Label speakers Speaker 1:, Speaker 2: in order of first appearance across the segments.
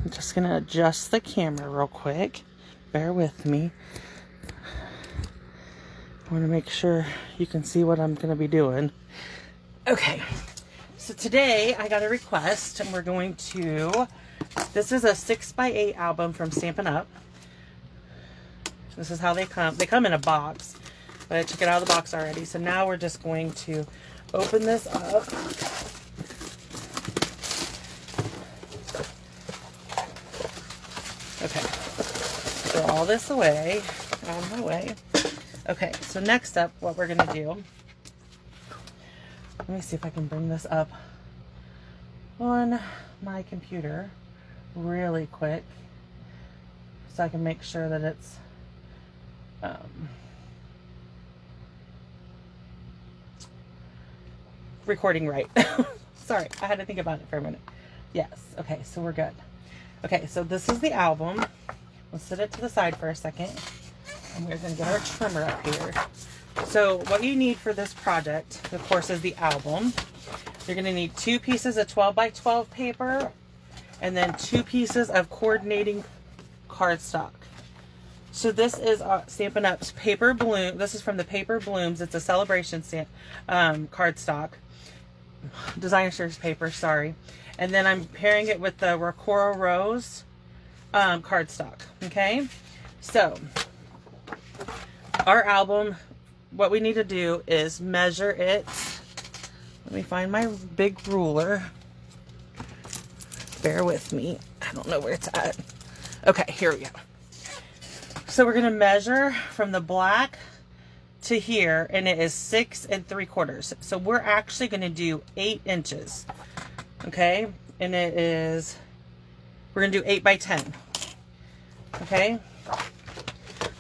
Speaker 1: I'm just going to adjust the camera real quick. Bear with me. I want to make sure you can see what I'm going to be doing. Okay, so today I got a request, and we're going to, this is a 6x8 album from Stampin' Up. This is how they come. They come in a box, but I took it out of the box already. So now we're just going to open this up. Okay, throw all this away, out of my way. Okay, so next up, what we're gonna do, let me see if I can bring this up on my computer really quick so I can make sure that it's recording right. Sorry, I had to think about it for a minute. Yes, okay, so we're good. Okay, so this is the album. We'll set it to the side for a second, and we're gonna get our trimmer up here. So what you need for this project, of course, is the album. You're going to need 2 pieces of 12x12 paper and then 2 pieces of coordinating cardstock. So this is Stampin' Up's Paper Bloom. This is from the Paper Blooms. It's a celebration stamp cardstock. Designer Series paper, sorry. And then I'm pairing it with the Rococo Rose cardstock. Okay? So our album, what we need to do is measure it. Let me find my big ruler. Bear with me. I don't know where it's at. Okay, here we go. So we're going to measure from the black to here, and it is 6 3/4. So we're actually going to do 8 inches. Okay? And it is, we're going to do 8 by 10. Okay?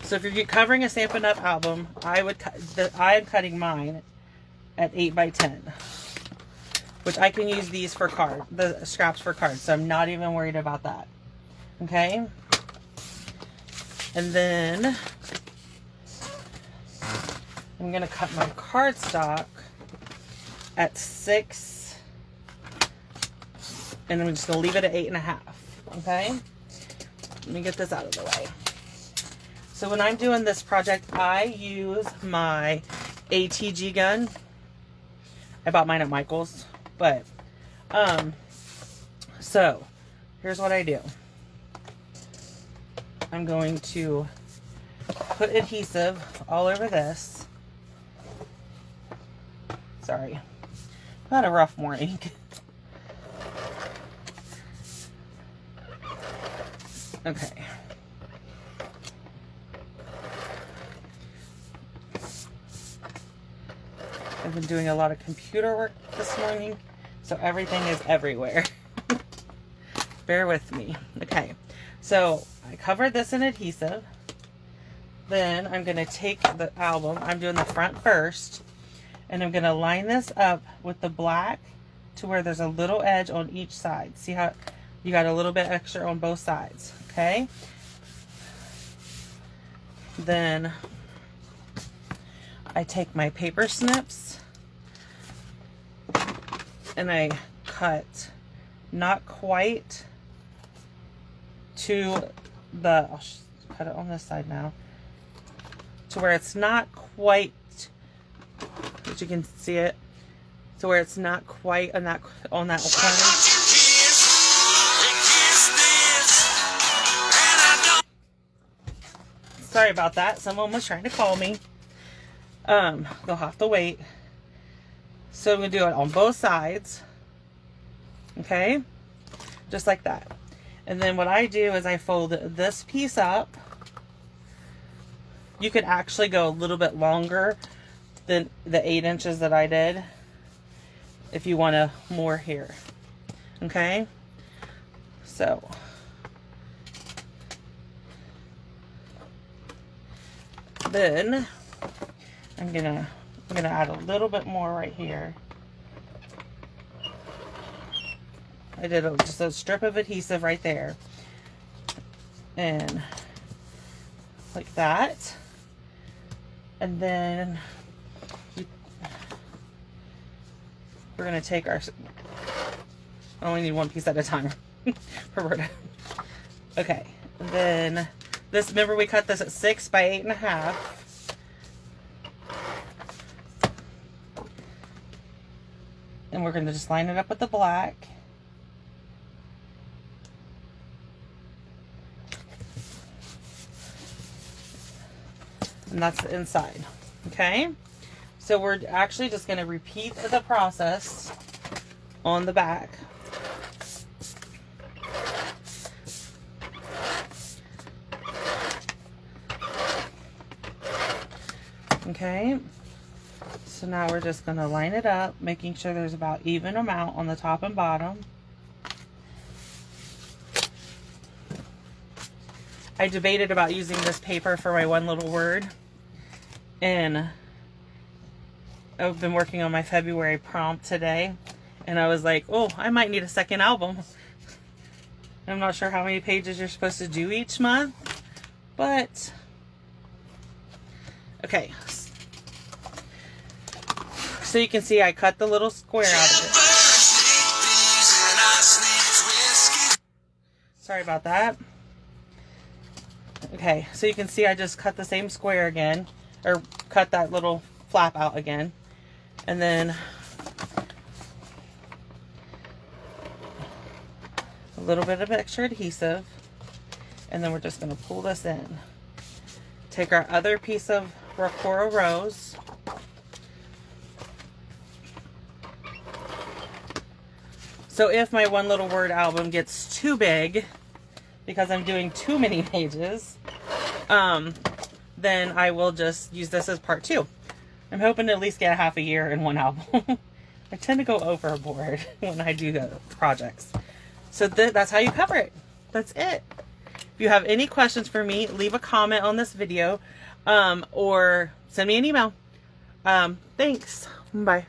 Speaker 1: So if you're covering a Stampin' Up album, I am cutting mine at 8 by 10, which I can use these for the scraps for cards. So I'm not even worried about that. Okay. And then I'm going to cut my cardstock at 6, and I'm just going to leave it at 8.5. Okay. Let me get this out of the way. So when I'm doing this project, I use my ATG gun. I bought mine at Michael's, but, so here's what I do. I'm going to put adhesive all over this. Sorry, I've had a rough morning. Okay. I've been doing a lot of computer work this morning, so everything is everywhere. Bear with me. Okay, so I covered this in adhesive. Then I'm going to take the album. I'm doing the front first, and I'm going to line this up with the black to where there's a little edge on each side. See how you got a little bit extra on both sides, okay? Then I take my paper snips and I cut not quite to the, I'll cut it on this side now, to where it's not quite, as you can see it, to where it's not quite on that corner. Sorry about that. Someone was trying to call me. They'll have to wait. So I'm going to do it on both sides. Okay? Just like that. And then what I do is I fold this piece up. You could actually go a little bit longer than the 8 inches that I did if you want more here. Okay? So then I'm gonna add a little bit more right here. I did just a strip of adhesive right there, and like that. And then we're gonna take our I only need one piece at a time. Roberta. Okay, and then this, remember we cut this at 6 by 8.5. And we're going to just line it up with the black. And that's the inside. Okay, so we're actually just going to repeat the process on the back. Okay, so now we're just going to line it up, making sure there's about even amount on the top and bottom. I debated about using this paper for my one little word, and I've been working on my February prompt today, and I was like, oh, I might need a second album. I'm not sure how many pages you're supposed to do each month, but okay. So you can see I cut the little square out of it. Sorry about that. Okay, so you can see I just cut the same square again, or cut that little flap out again. And then a little bit of extra adhesive. And then we're just going to pull this in. Take our other piece of Rococo rose. So if my one little word album gets too big, because I'm doing too many pages, then I will just use this as part 2. I'm hoping to at least get a half a year in one album. I tend to go overboard when I do the projects. So that's how you cover it. That's it. If you have any questions for me, leave a comment on this video, or send me an email. Thanks. Bye.